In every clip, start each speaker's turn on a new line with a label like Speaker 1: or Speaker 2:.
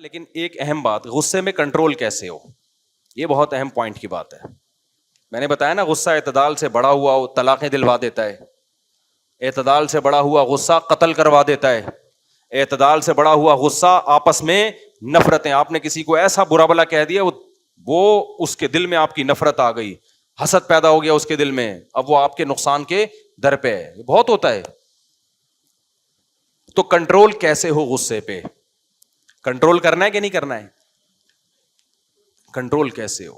Speaker 1: لیکن ایک اہم بات، غصے میں کنٹرول کیسے ہو، یہ بہت اہم پوائنٹ کی بات ہے. میں نے بتایا نا، غصہ اعتدال سے بڑا ہوا ہو طلاقیں دلوا دیتا ہے، اعتدال سے بڑا ہوا غصہ قتل کروا دیتا ہے، اعتدال سے بڑا ہوا غصہ آپس میں نفرتیں. آپ نے کسی کو ایسا برا بلا کہہ دیا، وہ اس کے دل میں آپ کی نفرت آ گئی، حسد پیدا ہو گیا اس کے دل میں، اب وہ آپ کے نقصان کے در پہ ہے. یہ بہت ہوتا ہے. تو کنٹرول کیسے ہو غصے پہ؟ کنٹرول کرنا ہے کہ نہیں کرنا ہے؟ کنٹرول کیسے ہو؟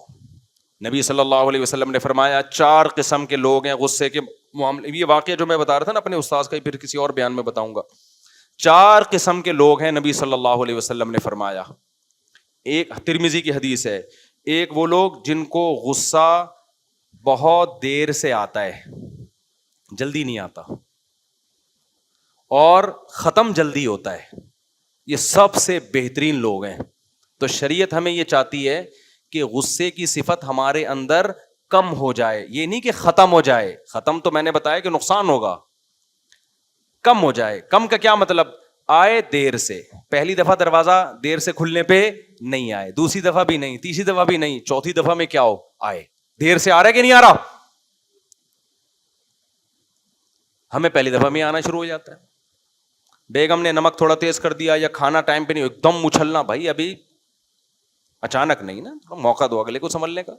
Speaker 1: نبی صلی اللہ علیہ وسلم نے فرمایا 4 قسم کے لوگ ہیں غصے کے معاملے. یہ واقعہ جو میں بتا رہا تھا نا اپنے استاذ کا، پھر کسی اور بیان میں بتاؤں گا. 4 قسم کے لوگ ہیں نبی صلی اللہ علیہ وسلم نے فرمایا. ایک ترمذی کی حدیث ہے، ایک وہ لوگ جن کو غصہ بہت دیر سے آتا ہے، جلدی نہیں آتا، اور ختم جلدی ہوتا ہے. یہ سب سے بہترین لوگ ہیں. تو شریعت ہمیں یہ چاہتی ہے کہ غصے کی صفت ہمارے اندر کم ہو جائے، یہ نہیں کہ ختم ہو جائے. ختم تو میں نے بتایا کہ نقصان ہوگا، کم ہو جائے. کم کا کیا مطلب؟ آئے دیر سے، پہلی دفعہ دروازہ دیر سے کھلنے پہ نہیں آئے، دوسری دفعہ بھی نہیں، تیسری دفعہ بھی نہیں، چوتھی دفعہ میں کیا ہو آئے. دیر سے آ رہا ہے کہ نہیں آ رہا؟ ہمیں پہلی دفعہ میں آنا شروع ہو جاتا ہے. بیگم نے نمک تھوڑا تیز کر دیا یا کھانا ٹائم پہ نہیں، ایک دم اچھلنا. بھائی ابھی اچانک نہیں نا، موقع دو اگلے کو سنبھلنے کا.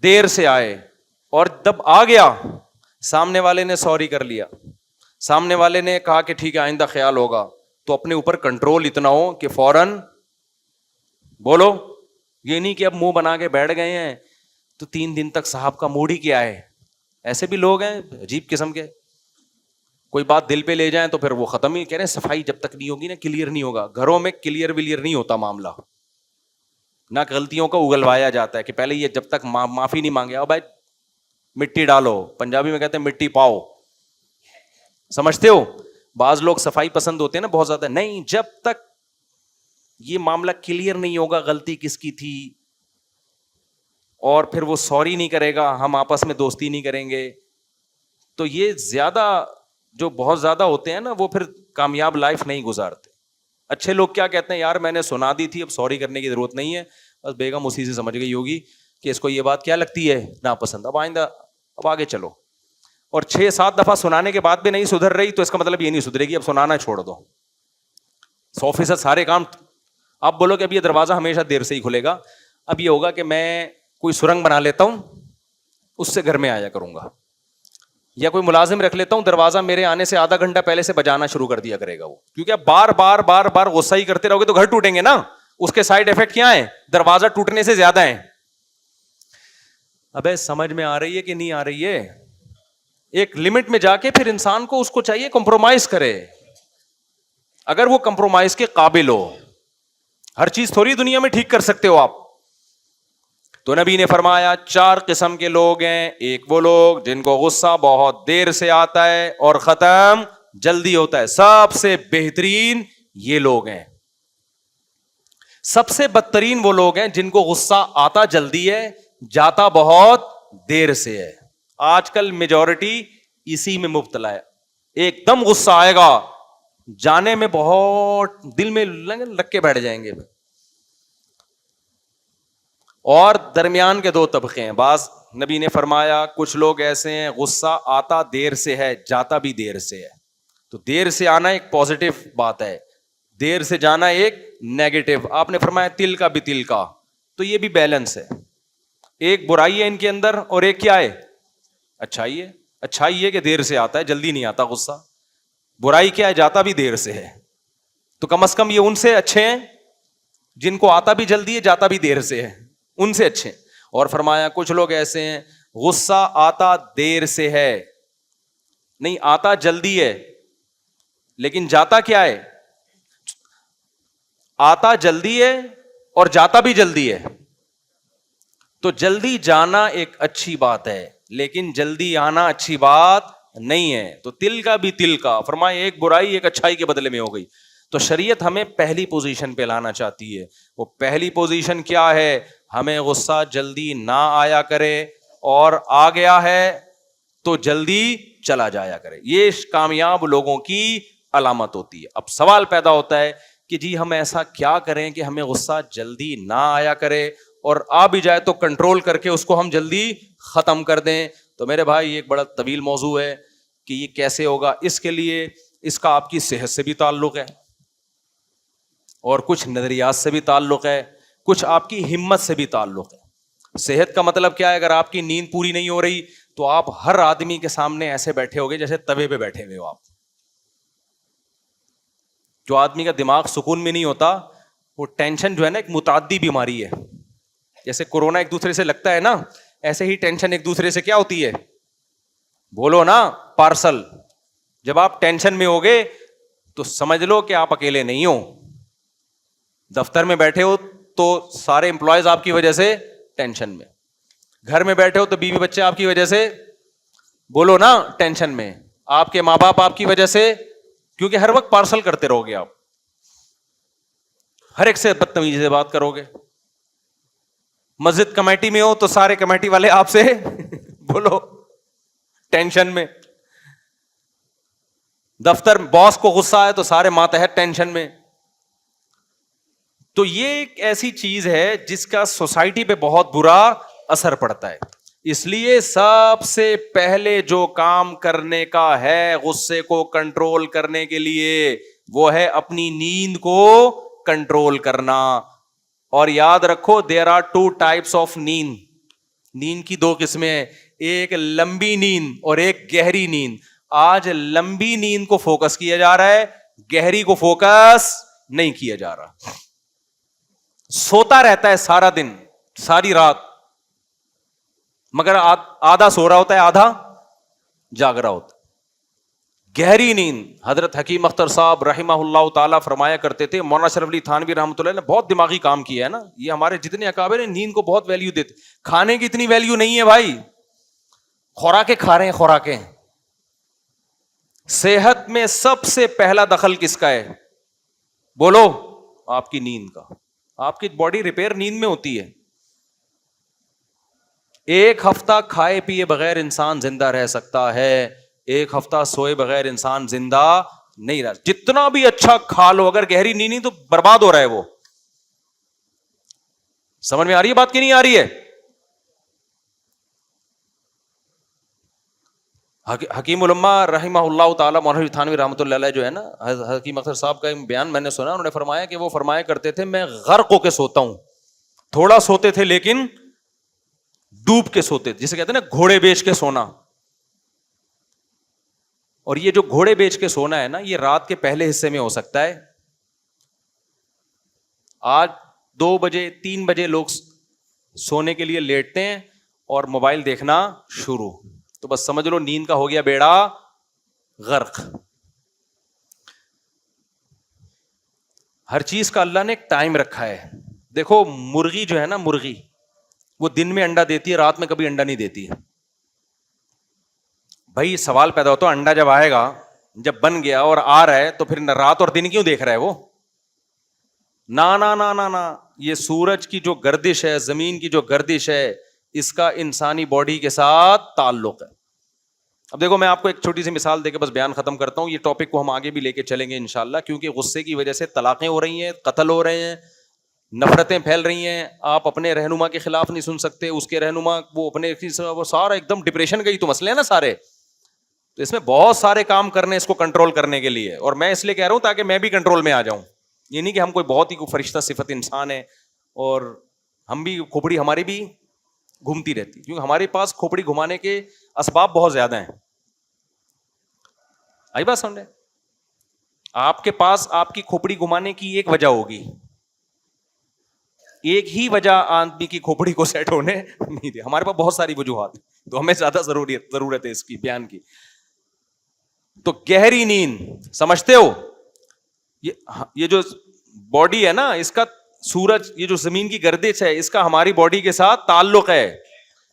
Speaker 1: دیر سے آئے اور جب آ گیا سامنے والے نے سوری کر لیا، سامنے والے نے کہا کہ ٹھیک ہے آئندہ خیال ہوگا، تو اپنے اوپر کنٹرول اتنا ہو کہ فوراً بولو. یہ نہیں کہ اب منہ بنا کے بیٹھ گئے ہیں تو 3 دن تک صاحب کا موڈ ہی کیا ہے. ایسے بھی لوگ ہیں عجیب قسم کے، کوئی بات دل پہ لے جائیں تو پھر وہ ختم ہی. کہہ رہے ہیں صفائی جب تک نہیں ہوگی نا کلیئر نہیں ہوگا. گھروں میں کلیئر ولیئر نہیں ہوتا معاملہ، نہ غلطیوں کو اگلوایا جاتا ہے کہ پہلے یہ جب تک معافی نہیں مانگے. بھائی مٹی ڈالو، پنجابی میں کہتے ہیں مٹی پاؤ، سمجھتے ہو؟ بعض لوگ صفائی پسند ہوتے ہیں نا بہت زیادہ. نہیں، جب تک یہ معاملہ کلیئر نہیں ہوگا غلطی کس کی تھی، اور پھر وہ سوری نہیں کرے گا، ہم آپس میں دوستی نہیں کریں گے. تو یہ زیادہ جو بہت زیادہ ہوتے ہیں نا، وہ پھر کامیاب لائف نہیں گزارتے. اچھے لوگ کیا کہتے ہیں، یار میں نے سنا دی تھی، اب سوری کرنے کی ضرورت نہیں ہے. بس بیگم اسی سے سمجھ گئی ہوگی کہ اس کو یہ بات کیا لگتی ہے ناپسند، اب آئندہ اب آگے چلو. اور 6-7 دفعہ سنانے کے بعد بھی نہیں سدھر رہی تو اس کا مطلب یہ نہیں سدھرے گی، اب سنانا چھوڑ دو. 100% سارے کام آپ بولو کہ اب یہ دروازہ ہمیشہ دیر سے ہی کھلے گا. اب یہ ہوگا کہ میں کوئی سرنگ بنا لیتا ہوں، اس سے گھر میں آیا کروں گا، یا کوئی ملازم رکھ لیتا ہوں، دروازہ میرے آنے سے آدھا گھنٹہ پہلے سے بجانا شروع کر دیا کرے گا وہ. کیونکہ اب بار بار بار بار غصہ ہی کرتے رہو گے تو گھر ٹوٹیں گے نا. اس کے سائڈ افیکٹ کیا ہیں؟ دروازہ ٹوٹنے سے زیادہ ہیں. ابے سمجھ میں آ رہی ہے کہ نہیں آ رہی ہے؟ ایک لمٹ میں جا کے پھر انسان کو اس کو چاہیے کمپرومائز کرے، اگر وہ کمپرومائز کے قابل ہو. ہر چیز تھوڑی دنیا میں ٹھیک کر سکتے ہو آپ. تو نبی نے فرمایا 4 قسم کے لوگ ہیں. ایک وہ لوگ جن کو غصہ بہت دیر سے آتا ہے اور ختم جلدی ہوتا ہے. سب سے بہترین یہ لوگ ہیں. سب سے بدترین وہ لوگ ہیں جن کو غصہ آتا جلدی ہے، جاتا بہت دیر سے ہے. آج کل میجورٹی اسی میں مبتلا ہے. ایک دم غصہ آئے گا، جانے میں بہت دل میں لگ کے بیٹھ جائیں گے. اور درمیان کے 2 طبقے ہیں. بعض نبی نے فرمایا کچھ لوگ ایسے ہیں غصہ آتا دیر سے ہے، جاتا بھی دیر سے ہے. تو دیر سے آنا ایک پازیٹو بات ہے، دیر سے جانا ایک نیگیٹو. آپ نے فرمایا تل کا بھی تل کا، تو یہ بھی بیلنس ہے. ایک برائی ہے ان کے اندر اور ایک کیا ہے؟ اچھائی ہے. اچھائی ہے کہ دیر سے آتا ہے، جلدی نہیں آتا غصہ. برائی کیا ہے؟ جاتا بھی دیر سے ہے. تو کم از کم یہ ان سے اچھے ہیں جن کو آتا بھی جلدی ہے، جاتا بھی دیر سے ہے، ان سے اچھے. اور فرمایا کچھ لوگ ایسے ہیں غصہ آتا دیر سے ہے، نہیں آتا جلدی ہے لیکن جاتا کیا ہے؟ آتا جلدی ہے اور جاتا بھی جلدی ہے. تو جلدی جانا ایک اچھی بات ہے لیکن جلدی آنا اچھی بات نہیں ہے. تو تل کا بھی تل کا، فرمایا ایک برائی ایک اچھائی کے بدلے میں ہو گئی. تو شریعت ہمیں پہلی پوزیشن پہ لانا چاہتی ہے. وہ پہلی پوزیشن کیا ہے؟ ہمیں غصہ جلدی نہ آیا کرے، اور آ گیا ہے تو جلدی چلا جایا کرے. یہ کامیاب لوگوں کی علامت ہوتی ہے. اب سوال پیدا ہوتا ہے کہ جی ہم ایسا کیا کریں کہ ہمیں غصہ جلدی نہ آیا کرے, اور آ بھی جائے تو کنٹرول کر کے اس کو ہم جلدی ختم کر دیں. تو میرے بھائی یہ ایک بڑا طویل موضوع ہے کہ یہ کیسے ہوگا. اس کے لیے اس کا آپ کی صحت سے بھی تعلق ہے, اور کچھ نظریات سے بھی تعلق ہے, کچھ آپ کی ہمت سے بھی تعلق ہے. صحت کا مطلب کیا ہے؟ اگر آپ کی نیند پوری نہیں ہو رہی تو آپ ہر آدمی کے سامنے ایسے بیٹھے ہوگے جیسے توے پہ بیٹھے ہوئے ہو آپ. جو آدمی کا دماغ سکون میں نہیں ہوتا, وہ ٹینشن جو ہے نا ایک متعدی بیماری ہے. جیسے کورونا ایک دوسرے سے لگتا ہے نا, ایسے ہی ٹینشن ایک دوسرے سے کیا ہوتی ہے؟ بولو نا, پارسل. جب آپ ٹینشن میں ہوگے تو سمجھ لو کہ آپ اکیلے نہیں ہو. دفتر میں بیٹھے ہو تو سارے امپلائیز آپ کی وجہ سے ٹینشن میں, گھر میں بیٹھے ہو تو بیوی بچے آپ کی وجہ سے, بولو نا, ٹینشن میں. آپ کے ماں باپ آپ کی وجہ سے, کیونکہ ہر وقت پارسل کرتے رہو گے آپ, ہر ایک سے بدتمیزی سے بات کرو گے. مسجد کمیٹی میں ہو تو سارے کمیٹی والے آپ سے بولو ٹینشن میں. دفتر باس کو غصہ آئے تو سارے ماتحت ٹینشن میں. تو یہ ایک ایسی چیز ہے جس کا سوسائٹی پہ بہت برا اثر پڑتا ہے. اس لیے سب سے پہلے جو کام کرنے کا ہے غصے کو کنٹرول کرنے کے لیے, وہ ہے اپنی نیند کو کنٹرول کرنا. اور یاد رکھو, دیر آر 2 types of نیند. نیند کی 2 قسمیں ہیں, ایک لمبی نیند اور ایک گہری نیند. آج لمبی نیند کو فوکس کیا جا رہا ہے, گہری کو فوکس نہیں کیا جا رہا. سوتا رہتا ہے سارا دن ساری رات, مگر آدھا سو رہا ہوتا ہے آدھا جاگ رہا ہوتا ہے. گہری نیند, حضرت حکیم اختر صاحب رحمہ اللہ تعالیٰ فرمایا کرتے تھے, مولانا اشرف علی تھانوی رحمۃ اللہ نے بہت دماغی کام کیا ہے نا, یہ ہمارے جتنے اکابر ہیں نیند کو بہت ویلیو دیتے. کھانے کی اتنی ویلیو نہیں ہے بھائی, خوراکیں کھا رہے ہیں خوراکیں. صحت میں سب سے پہلا دخل کس کا ہے؟ بولو, آپ کی نیند کا. آپ کی باڈی ریپیئر نیند میں ہوتی ہے. 1 ہفتہ کھائے پیے بغیر انسان زندہ رہ سکتا ہے, 1 ہفتہ سوئے بغیر انسان زندہ نہیں رہ. جتنا بھی اچھا کھا لو, اگر گہری نیند نہیں تو برباد ہو رہا ہے وہ. سمجھ میں آ رہی ہے بات کی نہیں آ رہی ہے؟ حکیم الامہ رحمہ اللہ تعالیٰ مولانا تھانوی رحمۃ اللہ علیہ جو ہے نا, حکیم اختر صاحب کا بیان میں نے سنا, انہوں نے فرمایا کہ وہ فرمایا کرتے تھے میں غرق ہو کے سوتا ہوں. تھوڑا سوتے تھے لیکن ڈوب کے سوتے تھے, جسے کہتے ہیں نا گھوڑے بیچ کے سونا. اور یہ جو گھوڑے بیچ کے سونا ہے نا, یہ رات کے پہلے حصے میں ہو سکتا ہے. آج 2 بجے 3 بجے لوگ سونے کے لیے لیٹتے ہیں اور موبائل دیکھنا شروع, تو بس سمجھ لو نیند کا ہو گیا بیڑا غرق. ہر چیز کا اللہ نے ایک ٹائم رکھا ہے. دیکھو مرغی جو ہے نا, مرغی وہ دن میں انڈا دیتی ہے, رات میں کبھی انڈا نہیں دیتی ہے. بھائی سوال پیدا ہوتا ہے, انڈا جب آئے گا, جب بن گیا اور آ رہا ہے تو پھر رات اور دن کیوں دیکھ رہا ہے وہ؟ نا نا نا نا نا, یہ سورج کی جو گردش ہے, زمین کی جو گردش ہے, اس کا انسانی باڈی کے ساتھ تعلق ہے. اب دیکھو میں آپ کو ایک چھوٹی سی مثال دے کے بس بیان ختم کرتا ہوں. یہ ٹاپک کو ہم آگے بھی لے کے چلیں گے انشاءاللہ, کیونکہ غصے کی وجہ سے طلاقیں ہو رہی ہیں, قتل ہو رہے ہیں, نفرتیں پھیل رہی ہیں. آپ اپنے رہنما کے خلاف نہیں سن سکتے, اس کے رہنما وہ اپنے وہ سارا ایک دم ڈپریشن گئی تو مسئلے ہیں نا سارے. تو اس میں بہت سارے کام کرنے اس کو کنٹرول کرنے کے لیے, اور میں اس لیے کہہ رہا ہوں تاکہ میں بھی کنٹرول میں آ جاؤں. یہ نہیں کہ ہم کوئی بہت ہی کوئی فرشتہ صفت انسان ہے اور ہم بھی کھوپڑی ہماری بھی گھومتی رہتی, کیونکہ ہمارے پاس کھوپڑی گھمانے کے اسباب بہت زیادہ ہیں. آئی بات سمجھے؟ آپ کے پاس آپ کی کھوپڑی گھمانے کی ایک وجہ ہوگی, ایک ہی وجہ آدمی کی کھوپڑی کو سیٹ ہونے نہیں دے. ہمارے پاس بہت ساری وجوہات ہیں, تو ہمیں زیادہ ضرورت ہے اس کی بیان کی. تو گہری نیند سمجھتے ہو, یہ جو باڈی ہے نا, اس کا سورج, یہ جو زمین کی گردش ہے, اس کا ہماری باڈی کے ساتھ تعلق ہے.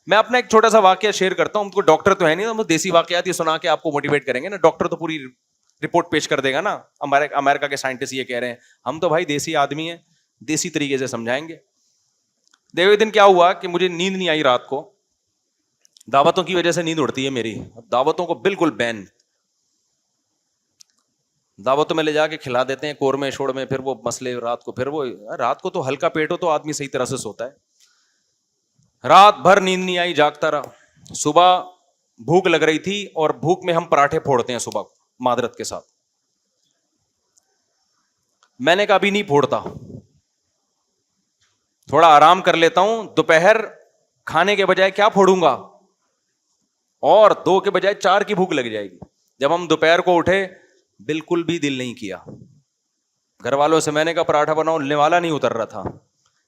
Speaker 1: میں اپنا ایک چھوٹا سا واقعہ شیئر کرتا ہوں. ہم کو ڈاکٹر تو ہے نہیں, ہم دیسی واقعات یہ سنا کے آپ کو موٹیویٹ کریں گے نا. ڈاکٹر تو پوری رپورٹ پیش کر دے گا نا, امریکہ کے سائنٹسٹ یہ کہہ رہے ہیں. ہم تو بھائی دیسی آدمی ہیں, دیسی طریقے سے سمجھائیں گے. دیکھو دن کیا ہوا کہ مجھے نیند نہیں آئی رات کو, دعوتوں کی وجہ سے نیند اڑتی ہے میری, دعوتوں کو بالکل بین. دعوتوں میں لے جا کے کھلا دیتے ہیں قورمے شورمے، پھر وہ مسئلے رات کو، پھر وہ رات کو تو ہلکا پیٹ ہو تو آدمی صحیح طرح سے سوتا ہے. رات بھر نیند نہیں آئی، جاگتا رہا. صبح بھوک لگ رہی تھی اور بھوک میں ہم پراٹھے پھوڑتے ہیں صبح معذرت کے ساتھ. میں نے کہا ابھی نہیں پھوڑتا، تھوڑا آرام کر لیتا ہوں، دوپہر کھانے کے بجائے کیا پھوڑوں گا، اور 2 کے بجائے 4 کی بھوک لگ جائے گی. جب ہم دوپہر کو اٹھے بالکل بھی دل نہیں کیا. گھر والوں سے میں نے کہا پراٹھا بناؤ، نوالا نہیں اتر رہا تھا.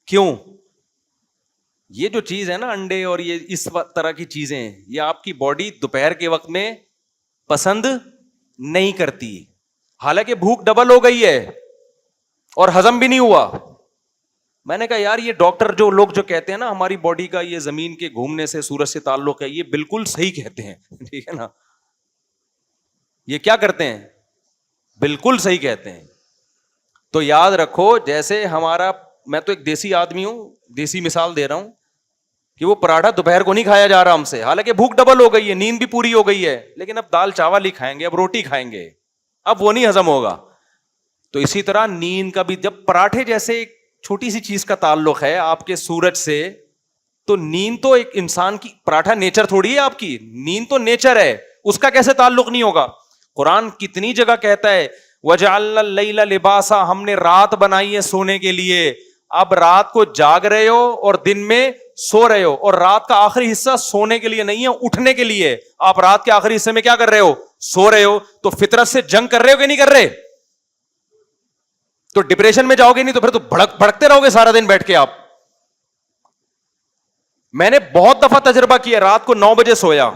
Speaker 1: کیوں؟ یہ جو چیز ہے نا انڈے اور یہ اس طرح کی چیزیں، یہ آپ کی باڈی دوپہر کے وقت میں پسند نہیں کرتی، حالانکہ بھوک ڈبل ہو گئی ہے اور ہضم بھی نہیں ہوا. میں نے کہا یار یہ ڈاکٹر جو لوگ جو کہتے ہیں نا ہماری باڈی کا یہ زمین کے گھومنے سے سورج سے تعلق ہے، یہ بالکل صحیح کہتے ہیں. ٹھیک ہے نا، یہ کیا کرتے ہیں؟ بالکل صحیح کہتے ہیں. تو یاد رکھو، جیسے ہمارا، میں تو ایک دیسی آدمی ہوں، دیسی مثال دے رہا ہوں کہ وہ پراٹھا دوپہر کو نہیں کھایا جا رہا ہم سے، حالانکہ بھوک ڈبل ہو گئی ہے، نیند بھی پوری ہو گئی ہے، لیکن اب دال چاول ہی کھائیں گے، اب روٹی کھائیں گے، اب وہ نہیں ہضم ہوگا. تو اسی طرح نیند کا بھی، جب پراٹھے جیسے ایک چھوٹی سی چیز کا تعلق ہے آپ کے سورج سے، تو نیند تو ایک انسان کی، پراٹھا نیچر تھوڑی ہے آپ کی، نیند تو نیچر ہے، اس کا کیسے تعلق نہیں ہوگا؟ قرآن کتنی جگہ کہتا ہے وَجَعَلْنَا اللَّيْلَ لِبَاسًا، ہم نے رات بنائی ہے سونے کے لیے. اب رات کو جاگ رہے ہو اور دن میں سو رہے ہو، اور رات کا آخری حصہ سونے کے لیے نہیں ہے، اٹھنے کے لیے. آپ رات کے آخری حصے میں کیا کر رہے ہو؟ سو رہے ہو. تو فطرت سے جنگ کر رہے ہو کہ نہیں کر رہے؟ تو ڈپریشن میں جاؤ گے نہیں تو پھر تو بھڑکتے رہو گے سارا دن بیٹھ کے آپ. میں نے بہت دفعہ تجربہ کیا، رات کو 9 بجے سویا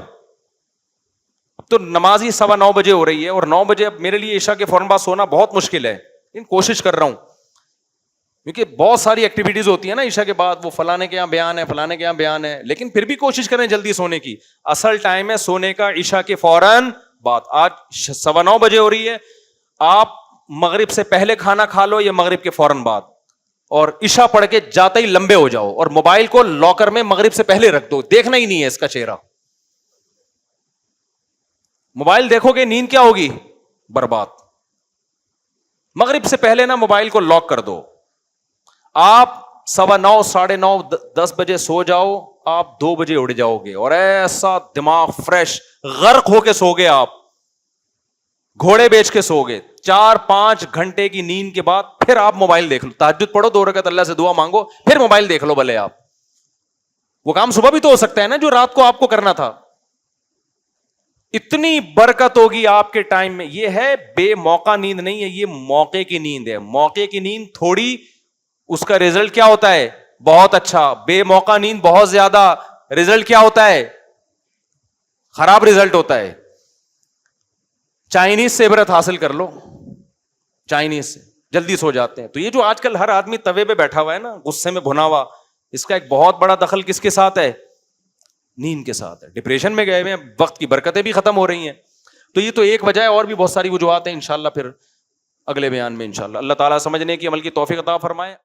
Speaker 1: تو نماز ہی 9:15 بجے ہو رہی ہے، اور 9 بجے اب میرے لیے عشاء کے فوراً بعد سونا بہت مشکل ہے، لیکن کوشش کر رہا ہوں کیونکہ بہت ساری ایکٹیویٹیز ہوتی ہیں نا عشاء کے بعد، وہ فلانے کے یہاں بیان ہے، فلانے کے یہاں بیان ہے، لیکن پھر بھی کوشش کریں جلدی سونے کی. اصل ٹائم ہے سونے کا عشاء کے فوراً بعد. آج 9:15 بجے ہو رہی ہے، آپ مغرب سے پہلے کھانا کھا لو یا مغرب کے فوراً بعد، اور عشاء پڑھ کے جاتے ہی لمبے ہو جاؤ، اور موبائل کو لاکر میں مغرب سے پہلے رکھ دو، دیکھنا ہی نہیں ہے اس کا چہرہ. موبائل دیکھو گے نیند کیا ہوگی؟ برباد. مغرب سے پہلے نا موبائل کو لاک کر دو. آپ 9:15 9:30 10 بجے سو جاؤ، آپ 2 بجے اڑ جاؤ گے، اور ایسا دماغ فریش، غرق ہو کے سو گے آپ، گھوڑے بیچ کے سو گے. 4-5 گھنٹے کی نیند کے بعد پھر آپ موبائل دیکھ لو، تہجد پڑھو 2 رکعت، اللہ سے دعا مانگو، پھر موبائل دیکھ لو بھلے آپ. وہ کام صبح بھی تو ہو سکتا ہے نا جو رات کو آپ کو کرنا تھا. اتنی برکت ہوگی آپ کے ٹائم میں. یہ ہے بے موقع نیند نہیں ہے، یہ موقع کی نیند ہے. موقع کی نیند تھوڑی، اس کا رزلٹ کیا ہوتا ہے؟ بہت اچھا. بے موقع نیند بہت زیادہ، رزلٹ کیا ہوتا ہے؟ خراب رزلٹ ہوتا ہے. چائنیز سے عبرت حاصل کر لو، چائنیز سے جلدی سو جاتے ہیں. تو یہ جو آج کل ہر آدمی توے پہ بیٹھا ہوا ہے نا غصے میں بھنا ہوا، اس کا ایک بہت بڑا دخل کس کے ساتھ ہے؟ نیند کے ساتھ ہے. ڈپریشن میں گئے ہوئے ہیں، وقت کی برکتیں بھی ختم ہو رہی ہیں. تو یہ تو ایک وجہ ہے، اور بھی بہت ساری وجوہات ہیں، انشاءاللہ پھر اگلے بیان میں انشاءاللہ. اللہ تعالیٰ سمجھنے کی، عمل کی توفیق عطا فرمائے.